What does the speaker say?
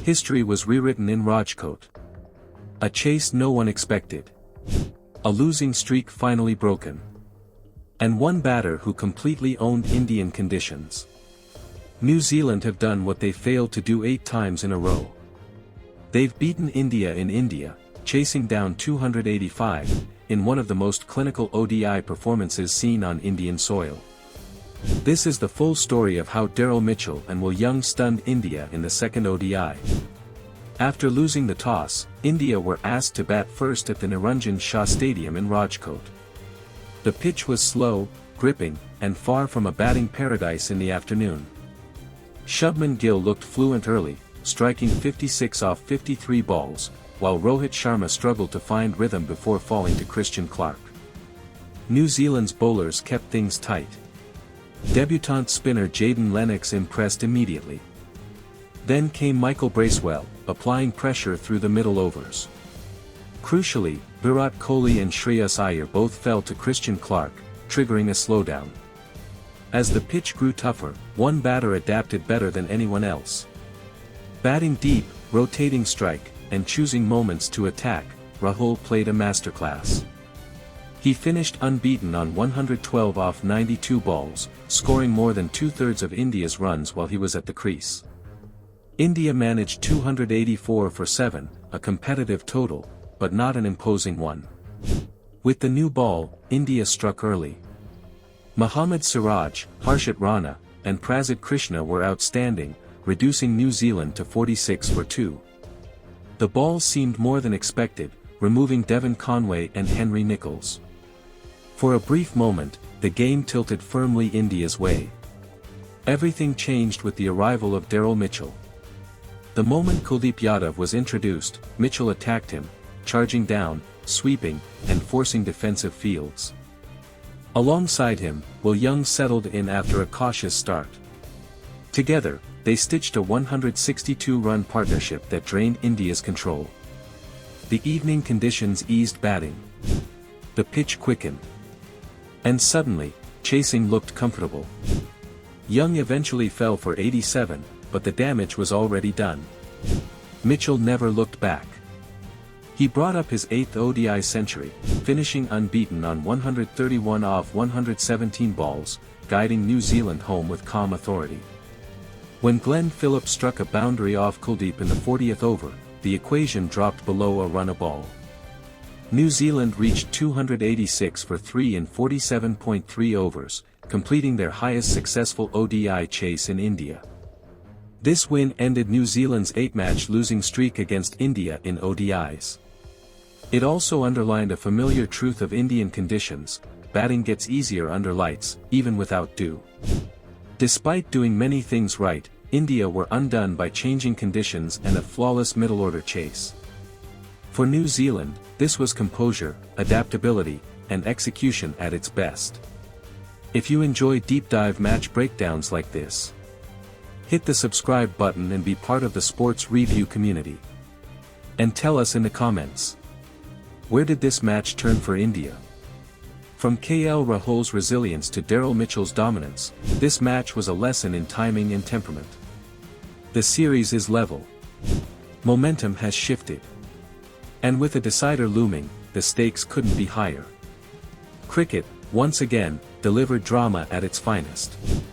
History was rewritten in Rajkot. A chase no one expected. A losing streak finally broken. And one batter who completely owned Indian conditions. New Zealand have done what they failed to do 8 times in a row. They've beaten India in India, chasing down 285, in one of the most clinical ODI performances seen on Indian soil. This is the full story of how Daryl Mitchell and Will Young stunned India in the second ODI. After losing the toss, India were asked to bat first at the Niranjan Shah Stadium in Rajkot. The pitch was slow, gripping, and far from a batting paradise in the afternoon. Shubman Gill looked fluent early, striking 56 off 53 balls, while Rohit Sharma struggled to find rhythm before falling to Kristian Clarke. New Zealand's bowlers kept things tight. Debutant spinner Jayden Lennox impressed immediately. Then came Michael Bracewell, applying pressure through the middle overs. Crucially, Virat Kohli and Shreyas Iyer both fell to Kristian Clarke, triggering a slowdown. As the pitch grew tougher, one batter adapted better than anyone else. Batting deep, rotating strike, and choosing moments to attack, Rahul played a masterclass. He finished unbeaten on 112 off 92 balls, scoring more than 2/3 of India's runs while he was at the crease. India managed 284 for 7, a competitive total, but not an imposing one. With the new ball, India struck early. Mohammad Siraj, Harshit Rana, and Prasid Krishna were outstanding, reducing New Zealand to 46 for 2. The ball seemed more than expected, removing Devon Conway and Henry Nicholls. For a brief moment, the game tilted firmly India's way. Everything changed with the arrival of Daryl Mitchell. The moment Kuldeep Yadav was introduced, Mitchell attacked him, charging down, sweeping, and forcing defensive fields. Alongside him, Will Young settled in after a cautious start. Together, they stitched a 162-run partnership that drained India's control. The evening conditions eased batting. The pitch quickened. And suddenly, chasing looked comfortable. Young eventually fell for 87, but the damage was already done. Mitchell never looked back. He brought up his 8th ODI century, finishing unbeaten on 131 off 117 balls, guiding New Zealand home with calm authority. When Glenn Phillips struck a boundary off Kuldeep in the 40th over, the equation dropped below a run a ball. New Zealand reached 286 for 3 in 47.3 overs, completing their highest successful ODI chase in India. This win ended New Zealand's 8-match losing streak against India in ODIs. It also underlined a familiar truth of Indian conditions: batting gets easier under lights, even without dew. Despite doing many things right, India were undone by changing conditions and a flawless middle-order chase. For New Zealand, this was composure, adaptability, and execution at its best. If you enjoy deep-dive match breakdowns like this, hit the subscribe button and be part of the sports review community. And tell us in the comments, where did this match turn for India? From KL Rahul's resilience to Daryl Mitchell's dominance, this match was a lesson in timing and temperament. The series is level. Momentum has shifted. And with a decider looming, the stakes couldn't be higher. Cricket, once again, delivered drama at its finest.